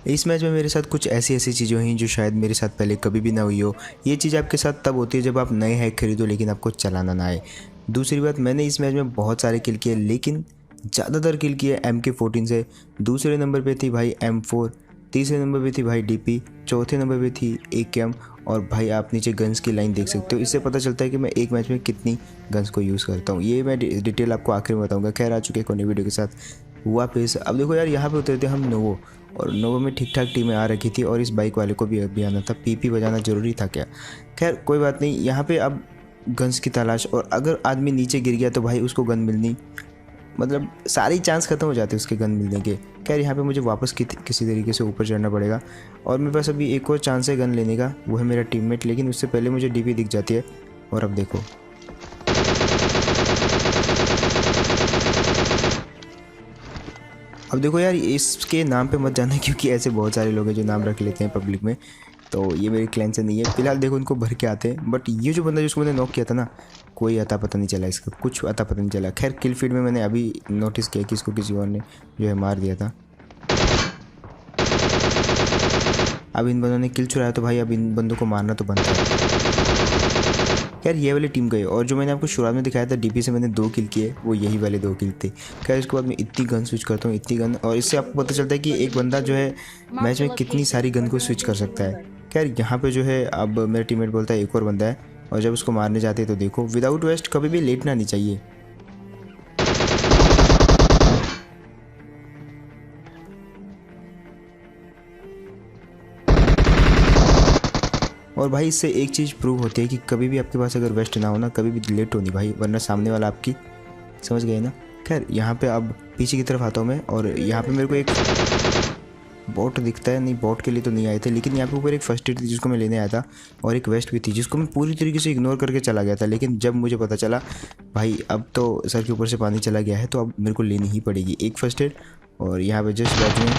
इस मैच में मेरे साथ कुछ ऐसी ऐसी चीज़ें हुई जो शायद मेरे साथ पहले कभी भी ना हुई हो। ये चीज़ आपके साथ तब होती है जब आप नए हैक खरीदो लेकिन आपको चलाना ना आए। दूसरी बात, मैंने इस मैच में बहुत सारे किल किए लेकिन ज़्यादातर किल किए MK14 से। दूसरे नंबर पे थी भाई M4, तीसरे नंबर पे थी भाई DP, चौथे नंबर पे थी AKM। और भाई आप नीचे गन्स की लाइन देख सकते हो, इससे पता चलता है कि मैं एक मैच में कितनी गन्स को यूज़ करता हूँ। ये मैं डिटेल आपको आखिर में बताऊँगा। खैर, आ चुके एक नई वीडियो के साथ वापस। अब देखो यार, यहाँ पे उतरते हम नोवो, और नोवो में ठीक ठाक टीमें आ रखी थी और इस बाइक वाले को भी अभी आना था। PP बजाना ज़रूरी था क्या? खैर कोई बात नहीं। यहाँ पे अब गन्स की तलाश, और अगर आदमी नीचे गिर गया तो भाई उसको गन मिलनी, मतलब सारी चांस ख़त्म हो जाते उसके गन मिलने के। खैर यहाँ पे मुझे वापस किसी तरीके से ऊपर चढ़ना पड़ेगा, और मेरे पास अभी एक और चांस है गन लेने का, वो है मेरा टीममेट। लेकिन उससे पहले मुझे DP दिख जाती है। और अब देखो, यार इसके नाम पे मत जाना क्योंकि ऐसे बहुत सारे लोग हैं जो नाम रख लेते हैं पब्लिक में। तो ये मेरे क्लैन से नहीं है फिलहाल। देखो इनको भर के आते हैं, बट ये जो बंदा जिसको मैंने नॉक किया था ना, कोई अता पता नहीं चला इसका, कुछ अता पता नहीं चला। खैर किल फीड में मैंने अभी नोटिस किया कि इसको किसी और ने जो है मार दिया था। अब इन बंदों ने किल चुराया तो भाई अब इन बंदों को मारना तो बनता है। खैर ये वाली टीम गई, और जो मैंने आपको शुरुआत में दिखाया था DP से मैंने 2 किल किए, वो यही वाले 2 किल थे। खैर इसके बाद मैं इतनी गन स्विच करता हूँ, इतनी गन, और इससे आपको पता चलता है कि एक बंदा जो है मैच में कितनी सारी गन को स्विच कर सकता है। खैर यहाँ पे जो है अब मेरा टीममेट बोलता है एक और बंदा है, और जब उसको मारने जाते हैं तो देखो, विदाउट वेस्ट कभी भी लेटना नहीं चाहिए। और भाई इससे एक चीज़ प्रूव होती है कि कभी भी आपके पास अगर वेस्ट ना हो ना, कभी भी लेट हो नहीं भाई, वरना सामने वाला आपकी, समझ गए ना। खैर यहाँ पे अब पीछे की तरफ आता हूँ मैं, और यहाँ पे मेरे को एक बॉट दिखता है। नहीं, बॉट के लिए तो नहीं आए थे, लेकिन यहाँ पे ऊपर एक फर्स्ट एड थी जिसको मैं लेने आया था, और एक वेस्ट भी थी जिसको मैं पूरी तरीके से इग्नोर करके चला गया था। लेकिन जब मुझे पता चला भाई अब तो सर के ऊपर से पानी चला गया है, तो अब मेरे को लेनी ही पड़ेगी एक फर्स्ट एड। और यहाँ पे जस्ट बाजू में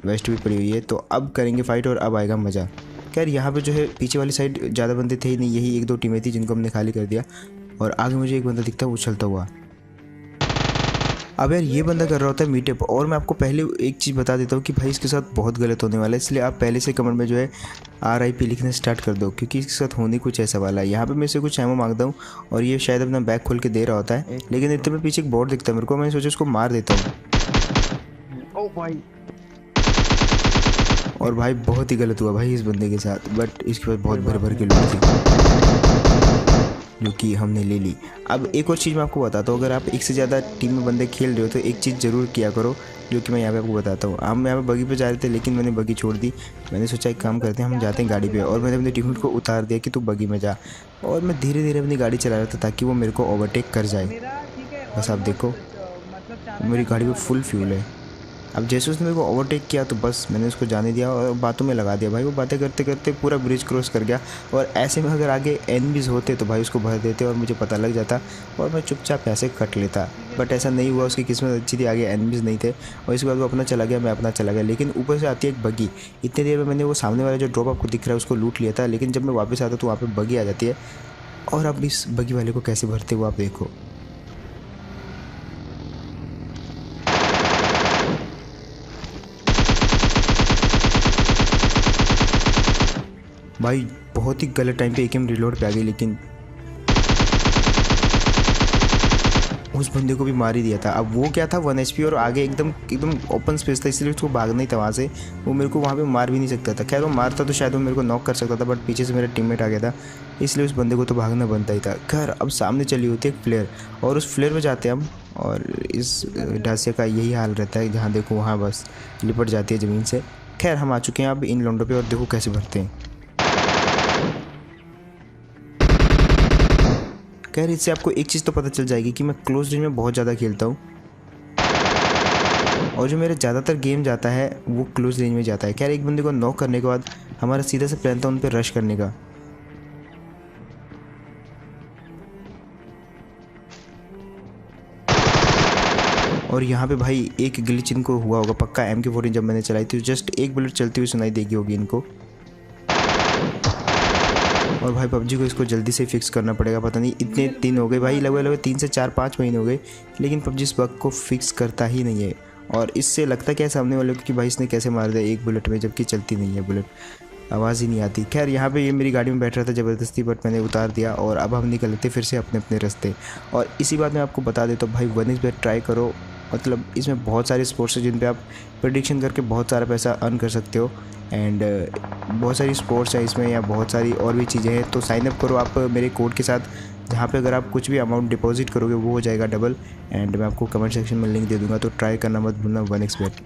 वेस्ट भी पड़ी हुई है, तो अब करेंगे फाइट और अब आएगा मज़ा। खैर यहाँ पे जो है पीछे वाली साइड ज़्यादा बंदे थे ही नहीं, यही 1-2 टीमें थी जिनको हमने खाली कर दिया। और आगे मुझे एक बंदा दिखता है उछलता हुआ। अब यार ये बंदा कर रहा होता है मीटअप, और मैं आपको पहले एक चीज़ बता देता हूँ कि भाई इसके साथ बहुत गलत होने वाला है, इसलिए आप पहले से कमेंट में जो है RIP लिखना स्टार्ट कर दो, क्योंकि इसके साथ होने कुछ ऐसा वाला है। यहाँ पे मैं इसे कुछ एमो मांगता हूँ और ये शायद अपना बैग खोल के दे रहा होता है, लेकिन इतने में पीछे एक बॉट दिखता है मेरे को, मैंने सोचा उसको मार देता हूँ। और भाई बहुत ही गलत हुआ भाई इस बंदे के साथ, बट इसके पास बहुत भर के लोग थे जो कि हमने ले ली। अब एक और चीज़ मैं आपको बताता हूँ, अगर आप एक से ज़्यादा टीम में बंदे खेल रहे हो तो एक चीज़ ज़रूर किया करो, जो कि मैं यहाँ पे आपको बताता हूँ। हम यहाँ पे बगी पे जा रहे थे लेकिन मैंने बगी छोड़ दी। मैंने सोचा एक काम करते हैं, हम जाते हैं गाड़ी पे, और मैंने अपने टीममेट को उतार दिया कि तू बगी में जा, और मैं धीरे धीरे अपनी गाड़ी चला रहा था ताकि वो मेरे को ओवरटेक कर जाए। बस आप देखो मेरी गाड़ी में फुल फ्यूल है। अब जैसे उसने मेरे को ओवरटेक किया तो बस मैंने उसको जाने दिया और बातों में लगा दिया। भाई वो बातें करते करते पूरा ब्रिज क्रॉस कर गया, और ऐसे में अगर आगे एनिमीज़ होते तो भाई उसको भर देते और मुझे पता लग जाता और मैं चुपचाप ऐसे कट लेता। बट ऐसा नहीं हुआ, उसकी किस्मत अच्छी थी, आगे एनिमीज़ नहीं थे, और इसके बाद वो अपना चला गया, मैं अपना चला गया। लेकिन ऊपर से आती है एक बगी। इतनी देर में मैंने वो सामने वाला जो ड्रॉप आपको दिख रहा है उसको लूट लिया था, लेकिन जब मैं वापस आता तो वहाँ पर बगी आ जाती है, और अब इस बगी वाले को कैसे भरते हुए आप देखो। भाई बहुत ही गलत टाइम पे AKM रिलोड पे आ गई, लेकिन उस बंदे को भी मार ही दिया था। अब वो क्या था 1 HP और आगे एकदम ओपन स्पेस था, इसलिए उसको भागना ही था वहाँ से। वो मेरे को वहाँ पे मार भी नहीं सकता था। खैर वो मारता तो शायद वो मेरे को नॉक कर सकता था, बट पीछे से मेरा टीममेट आ गया था, इसलिए उस बंदे को तो भागना बनता ही था। खैर अब सामने चली होती है एक फ्लेयर, और उस फ्लेयर पर जाते हैं हम, और इस ढांचे का यही हाल रहता है, जहाँ देखो वहाँ बस लिपट जाती है ज़मीन से। खैर हम आ चुके हैं अब इन लोंडों पर, और देखो कैसे भरते हैं। खैर इससे आपको एक चीज़ तो पता चल जाएगी कि मैं क्लोज रेंज में बहुत ज़्यादा खेलता हूँ, और जो मेरा ज़्यादातर गेम जाता है वो क्लोज रेंज में जाता है। खैर एक बंदे को नॉक करने के बाद हमारा सीधा से प्लान था उन पर रश करने का। और यहाँ पे भाई एक ग्लिच इनको हुआ होगा पक्का, MK14 जब मैंने चलाई थी जस्ट एक बुलेट चलती हुई सुनाई देगी होगी इनको। और भाई PUBG को इसको जल्दी से फिक्स करना पड़ेगा। पता नहीं इतने दिन हो गए भाई, लगभग 3 से 4-5 महीने हो गए, लेकिन PUBG इस बग को फिक्स करता ही नहीं है। और इससे लगता क्या है सामने वाले को कि भाई इसने कैसे मार दिया एक बुलेट में, जबकि चलती नहीं है बुलेट, आवाज़ ही नहीं आती। खैर यहाँ पे ये मेरी गाड़ी में बैठ रहा था ज़बरदस्ती, बट मैंने उतार दिया और अब हम निकलते फिर से अपने अपने रास्ते। और इसी बात में आपको बता देता हूँ भाई 1xBet ट्राई करो, मतलब इसमें बहुत सारे स्पोर्ट्स हैं जिन पे आप प्रेडिक्शन करके बहुत सारा पैसा अर्न कर सकते हो। एंड बहुत सारी स्पोर्ट्स हैं इसमें, या बहुत सारी और भी चीज़ें हैं। तो साइन अप करो आप मेरे कोड के साथ, जहाँ पे अगर आप कुछ भी अमाउंट डिपॉजिट करोगे वो हो जाएगा डबल। एंड मैं आपको कमेंट सेक्शन में लिंक दे दूँगा, तो ट्राई करना मत भूलना 1xBet।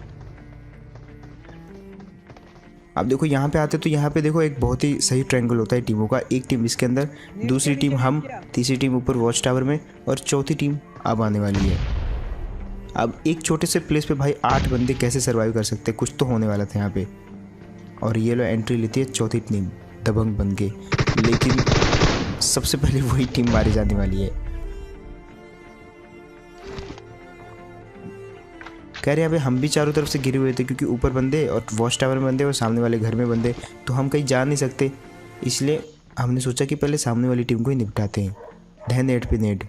अब देखो यहाँ पे आते तो यहाँ पे देखो एक बहुत ही सही ट्रायंगल होता है टीमों का। एक टीम इसके अंदर, दूसरी टीम हम, तीसरी टीम ऊपर वॉच टावर में, और चौथी टीम अब आने वाली है। अब एक छोटे से प्लेस पे भाई 8 बंदे कैसे सर्वाइव कर सकते हैं, कुछ तो होने वाला था यहाँ पे। और ये लो एंट्री लेती है चौथी टीम दबंग बन के, लेकिन सबसे पहले वही टीम मारी जाने वाली है। कह रहे यहाँ पे हम भी चारों तरफ से घिरे हुए थे, क्योंकि ऊपर बंदे और वॉच टावर में बंदे और सामने वाले घर में बंदे, तो हम कहीं जा नहीं सकते। इसलिए हमने सोचा कि पहले सामने वाली टीम को ही निपटाते हैं। ढह नेट पे नेट।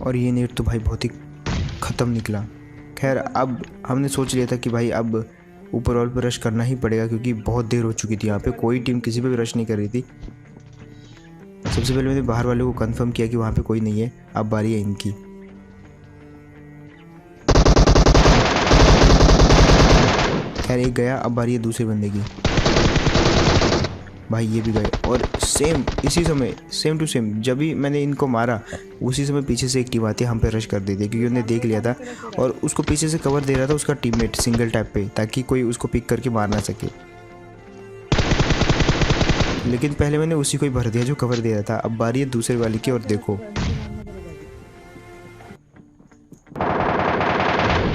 और ये नेट तो भाई बहुत ही ख़त्म निकला। खैर अब हमने सोच लिया था कि भाई अब ऊपर वॉल पर रश करना ही पड़ेगा, क्योंकि बहुत देर हो चुकी थी। यहाँ पे कोई टीम किसी पे भी रश नहीं कर रही थी। सबसे पहले मैंने बाहर वाले को कंफर्म किया कि वहाँ पे कोई नहीं है। अब बारी है इनकी। खैर एक गया, अब बारी है दूसरे बंदे की। भाई ये भी गए, और सेम इसी समय सेम टू सेम जब भी मैंने इनको मारा उसी समय पीछे से एक टीम आती है, हम पे रश कर देती है, क्योंकि उन्हें देख लिया था और उसको पीछे से कवर दे रहा था उसका टीममेट सिंगल टैप पे, ताकि कोई उसको पिक करके मार ना सके। लेकिन पहले मैंने उसी को ही भर दिया जो कवर दे रहा था। अब बारी है दूसरे वाले की, और देखो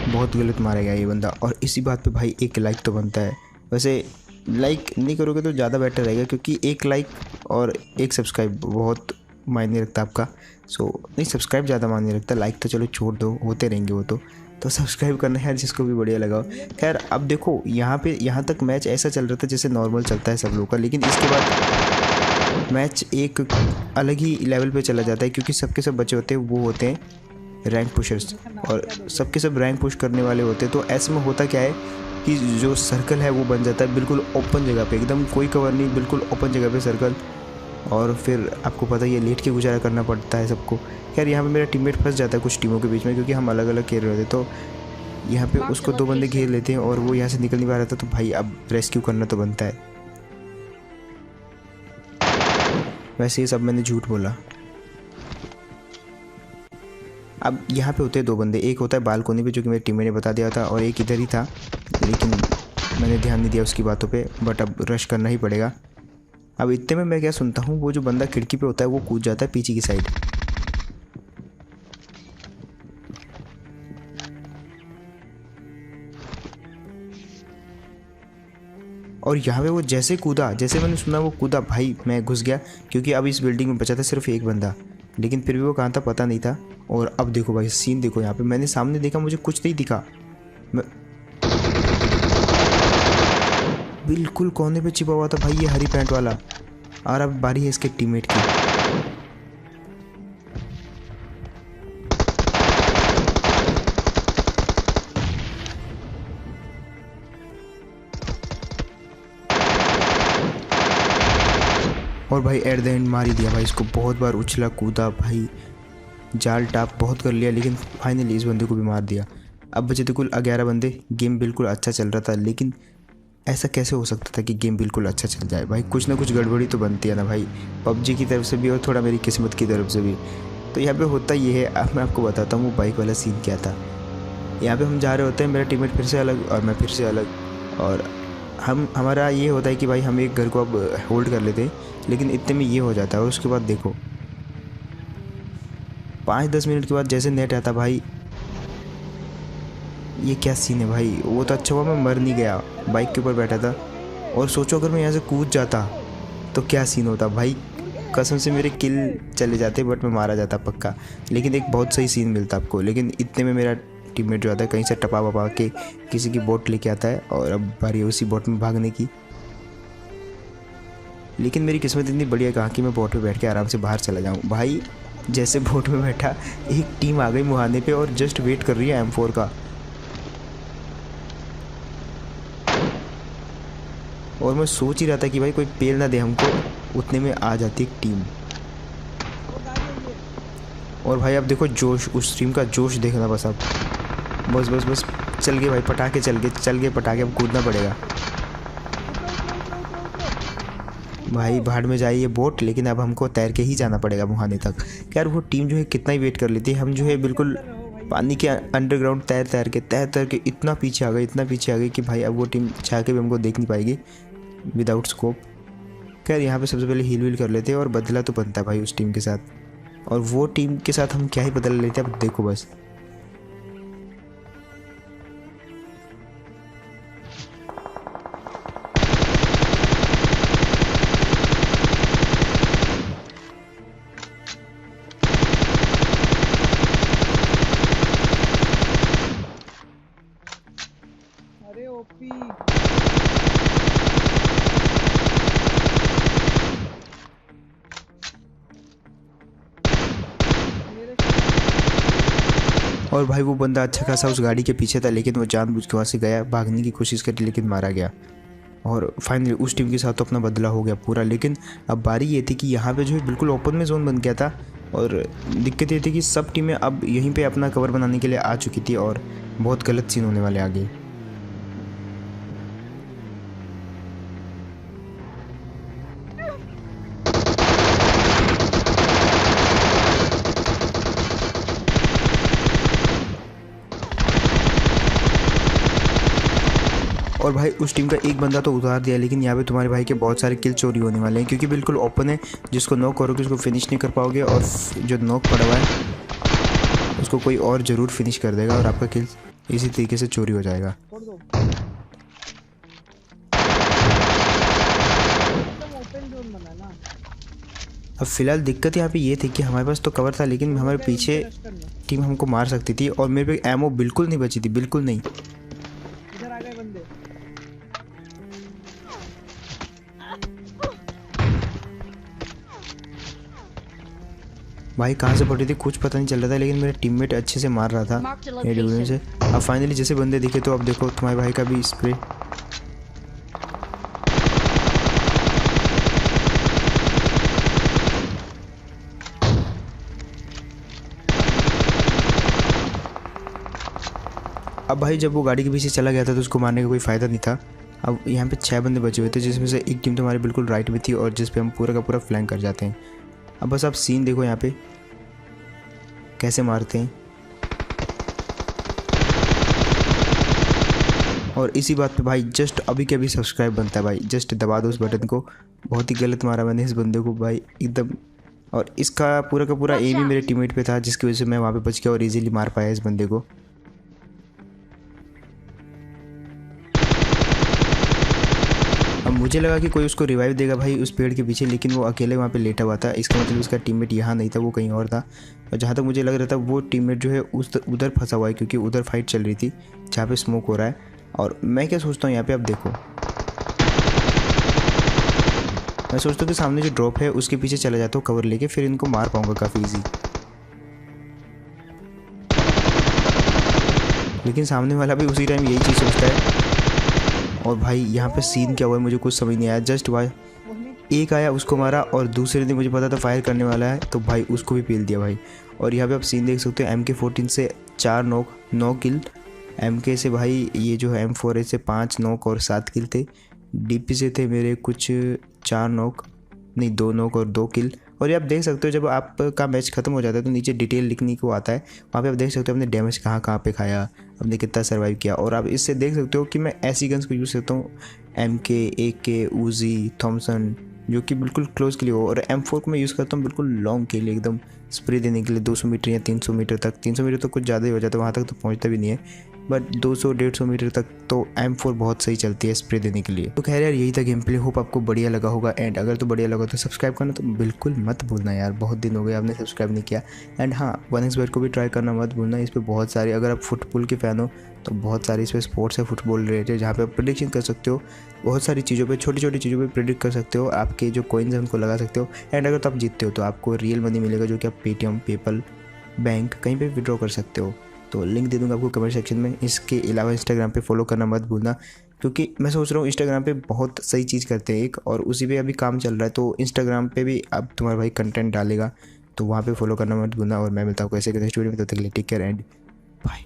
बहुत गलत मारा गया ये बंदा। और इसी बात पे भाई एक लाइक तो बनता है। वैसे लाइक नहीं करोगे तो ज़्यादा बेटर रहेगा, क्योंकि एक लाइक और एक सब्सक्राइब बहुत मायने रखता है आपका। सो नहीं, सब्सक्राइब ज़्यादा मायने रखता है, लाइक तो चलो छोड़ दो, होते रहेंगे वो तो सब्सक्राइब करना है यार, जिसको भी बढ़िया लगाओ। खैर अब देखो यहाँ तक मैच ऐसा चल रहा था जैसे नॉर्मल चलता है सब लोगों का, लेकिन इसके बाद मैच एक अलग ही लेवल पे चला जाता है, क्योंकि सबके सब बच्चे होते हैं वो होते हैं रैंक पुशर्स, और सबके सब रैंक पुश करने वाले होते हैं। तो ऐसे में होता क्या है कि जो सर्कल है वो बन जाता है बिल्कुल ओपन जगह पे, एकदम कोई कवर नहीं, बिल्कुल ओपन जगह पे सर्कल। और फिर आपको पता ही है लेट के गुजारा करना पड़ता है सबको। खैर यहाँ पे मेरा टीममेट फंस जाता है कुछ टीमों के बीच में, क्योंकि हम अलग अलग खेल रहे थे। तो यहाँ पे उसको 2 बंदे घेर लेते हैं और वो यहाँ से निकल नहीं पा रहा था, तो भाई अब रेस्क्यू करना तो बनता है। वैसे ये सब मैंने झूठ बोला। अब यहाँ पे होते हैं 2 बंदे, एक होता है बालकोनी पे जो कि मेरे टीममेट ने बता दिया था, और एक इधर ही था, लेकिन मैंने ध्यान नहीं दिया उसकी बातों पे। बट अब रश करना ही पड़ेगा। अब इतने में मैं क्या सुनता हूँ, वो जो बंदा खिड़की पे होता है वो कूद जाता है पीछे की साइड। और यहाँ पे वो जैसे कूदा, जैसे मैंने सुना वो कूदा, भाई मैं घुस गया, क्योंकि अब इस बिल्डिंग में बचा था सिर्फ एक बंदा, लेकिन फिर भी वो कहाँ था पता नहीं था। और अब देखो भाई सीन देखो, यहाँ पे मैंने सामने देखा, मुझे कुछ नहीं दिखा, मैं बिल्कुल कोने पे छिपा हुआ था भाई ये हरी पैंट वाला। और अब बारी है इसके टीममेट की। और भाई एट द एंड मार ही दिया भाई इसको। बहुत बार उछला कूदा भाई, जाल टाप बहुत कर लिया, लेकिन फाइनली इस बंदे को भी मार दिया। अब बचे थे कुल 11 बंदे। गेम बिल्कुल अच्छा चल रहा था, लेकिन ऐसा कैसे हो सकता था कि गेम बिल्कुल अच्छा चल जाए भाई, कुछ ना कुछ गड़बड़ी तो बनती है ना भाई, पबजी की तरफ से भी और थोड़ा मेरी किस्मत की तरफ से भी। तो यहाँ पे होता ये है, अब मैं आपको बताता हूँ वो बाइक वाला सीन क्या था। यहाँ पे हम जा रहे होते हैं, मेरा टीममेट फिर से अलग और मैं फिर से अलग, और हमारा ये होता है कि भाई हम एक घर को अब होल्ड कर लेते हैं, लेकिन इतने में ये हो जाता है। और उसके बाद देखो 5-10 मिनट के बाद जैसे नेट आता भाई, ये क्या सीन है भाई। वो तो अच्छा हुआ मैं मर नहीं गया, बाइक के ऊपर बैठा था। और सोचो अगर मैं यहाँ से कूद जाता तो क्या सीन होता भाई, कसम से मेरे किल चले जाते, बट मैं मारा जाता पक्का। लेकिन एक बहुत सही सीन मिलता आपको। लेकिन इतने में मेरा टीममेट जो आता है कहीं से टपा वपा के किसी की बोट लेके आता है, और अब बारी है उसी बोट में भागने की। लेकिन मेरी किस्मत इतनी बढ़िया कहा कि मैं बोट पे बैठ के आराम से बाहर चला जाऊँ। भाई जैसे बोट में बैठा एक टीम आ गई मुहाने पे और जस्ट वेट कर रही है M4 का, और मैं सोच ही रहा था कि भाई कोई पेल ना दे हमको, उतने में आ जाती एक टीम। और भाई अब देखो जोश, उस टीम का जोश देखना बस। अब बस बस बस चल गए भाई, पटाखे चल गए पटाखे। अब कूदना पड़ेगा भाई, भाड़ में जाइए बोट, लेकिन अब हमको तैर के ही जाना पड़ेगा मुहाने तक। यार वो टीम जो है कितना ही वेट कर लेती है, हम जो है बिल्कुल पानी के अंडरग्राउंड तैर तैर के इतना पीछे आ गए कि भाई अब वो टीम चाह के भी हमको देख नहीं पाएगी विदाउट स्कोप। खैर यहाँ पे सबसे पहले हील वील कर लेते हैं और बदला तो बनता है भाई उस टीम के साथ, और वो टीम के साथ हम क्या ही बदल लेते हैं अब देखो बस। अरे ओपी और भाई वो बंदा अच्छा खासा उस गाड़ी के पीछे था, लेकिन वो जानबूझ के वहाँ से गया, भागने की कोशिश करी लेकिन मारा गया। और फाइनली उस टीम के साथ तो अपना बदला हो गया पूरा। लेकिन अब बारी ये थी कि यहाँ पे जो है बिल्कुल ओपन में जोन बन गया था, और दिक्कत ये थी कि सब टीमें अब यहीं पे अपना कवर बनाने के लिए आ चुकी थी, और बहुत गलत सीन होने वाले आगे। और भाई उस टीम का एक बंदा तो उतार दिया, लेकिन यहाँ पे तुम्हारे भाई के बहुत सारे किल चोरी होने वाले हैं, क्योंकि बिल्कुल ओपन है। जिसको नॉक करोगे उसको फिनिश नहीं कर पाओगे, और जो नॉक पड़ा हुआ है उसको कोई और ज़रूर फिनिश कर देगा, और आपका किल इसी तरीके से चोरी हो जाएगा। छोड़ दो। ओपन जोन बना ना। अब फिलहाल दिक्कत यहाँ पे ये थी कि हमारे पास तो कवर था, लेकिन हमारे पीछे टीम हमको मार सकती थी, और मेरे पे एमओ बिल्कुल नहीं बची थी, बिल्कुल नहीं। इधर आ गए बंदे। भाई कहाँ से पड़ी थी कुछ पता नहीं चल रहा था, लेकिन मेरा टीममेट अच्छे से मार रहा था एडब्ल्यू से। अब फाइनली जैसे बंदे दिखे तो अब देखो तुम्हारे भाई का भी स्प्रे। अब भाई जब वो गाड़ी के पीछे चला गया था तो उसको मारने का कोई फ़ायदा नहीं था। अब यहाँ पे 6 बंदे बचे हुए थे, जिसमें से एक टीम तुम्हारे बिल्कुल राइट में थी, और जिस पे हम पूरा का पूरा फ्लैंक कर जाते हैं। अब बस आप सीन देखो यहाँ पे कैसे मारते हैं, और इसी बात पे भाई जस्ट अभी के अभी सब्सक्राइब बनता है भाई, जस्ट दबा दो उस बटन को। बहुत ही गलत मारा मैंने इस बंदे को भाई एकदम, और इसका पूरा का पूरा एम ही मेरे टीममेट पे था, जिसकी वजह से मैं वहाँ पे बच गया और इजीली मार पाया इस बंदे को। अब मुझे लगा कि कोई उसको रिवाइव देगा भाई उस पेड़ के पीछे, लेकिन वो अकेले वहाँ पे लेटा हुआ था। इसका मतलब उसका टीममेट यहाँ नहीं था, वो कहीं और था। और जहाँ तक मुझे लग रहा था वो टीममेट जो है उधर फंसा हुआ है, क्योंकि उधर फाइट चल रही थी जहाँ पे स्मोक हो रहा है। और मैं क्या सोचता हूँ यहाँ पे, अब देखो मैं सोचता हूँ कि सामने जो ड्रॉप है उसके पीछे चला जाता हूँ कवर लेके, फिर इनको मार पाऊँगा काफ़ी ईजी। लेकिन सामने वाला भी उसी टाइम यही चीज़ सोचता है। और भाई यहाँ पे सीन क्या हुआ है मुझे कुछ समझ नहीं आया। जस्ट भाई एक आया उसको मारा, और दूसरे ने मुझे पता था फायर करने वाला है, तो भाई उसको भी पेल दिया भाई। और यहाँ पे आप सीन देख सकते हो, MK14 से 4 नॉक 9 किल, MK से भाई ये जो है M4A से 5 नॉक और 7 किल थे। DP से थे मेरे कुछ 4 नॉक नहीं 2 नॉक और 2 किल। और ये आप देख सकते हो जब आपका मैच खत्म हो जाता है तो नीचे डिटेल लिखने को आता है, वहाँ पे आप देख सकते हो अपने डैमेज कहाँ कहाँ पे खाया, आपने कितना सर्वाइव किया। और आप इससे देख सकते हो कि मैं ऐसी गन्स को यूज़ करता हूँ MK, AK, उजी, थॉमसन, जो कि बिल्कुल क्लोज के लिए हो। और M4 को मैं यूज़ करता हूँ बिल्कुल लॉन्ग के लिए, एकदम स्प्रे देने के लिए 200 मीटर या 300 मीटर तक। 300 मीटर तो कुछ ज़्यादा ही हो जाता है, वहाँ तक तो पहुँचता भी नहीं है। बट 200-150 मीटर तक तो M4 बहुत सही चलती है स्प्रे देने के लिए। तो खैर यार यही था गेम प्ले, होप आपको बढ़िया लगा होगा। एंड अगर तो बढ़िया लगा तो सब्सक्राइब करना तो बिल्कुल मत भूलना यार, बहुत दिन हो गए आपने सब्सक्राइब नहीं किया। एंड हाँ 1xBet को भी ट्राई करना मत भूलना, इस पर बहुत सारे, अगर आप फुटबॉल के फ़ैन हो तो बहुत सारे इस पर स्पोर्ट्स है फुटबॉल रिलेटेड, जहाँ पे आप प्रेडिक्शन कर सकते हो बहुत सारी चीज़ों पे, छोटी छोटी चीज़ों पे प्रेडिक्ट कर सकते हो, आपके जो कॉइन्स हैं उनको लगा सकते हो। एंड अगर तो आप जीतते हो तो आपको रियल मनी मिलेगा, जो कि आप पेटीएम, पेपल, बैंक कहीं पे विड्रॉ कर सकते हो। तो लिंक दे दूँगा आपको कमेंट सेक्शन में। इसके अलावा इंस्टाग्राम पे फॉलो करना मत भूलना, क्योंकि मैं सोच रहा हूँ इंस्टाग्राम पे बहुत सही चीज़ करते हैं एक, और उसी पे अभी काम चल रहा है, तो इंस्टाग्राम पे भी अब तुम्हारा भाई कंटेंट डालेगा, तो वहाँ पे फॉलो करना मत भूलना। और मैं मिलता हूँ ऐसे नेक्स्ट वीडियो में, तब तक के लिए टेक केयर एंड बाय।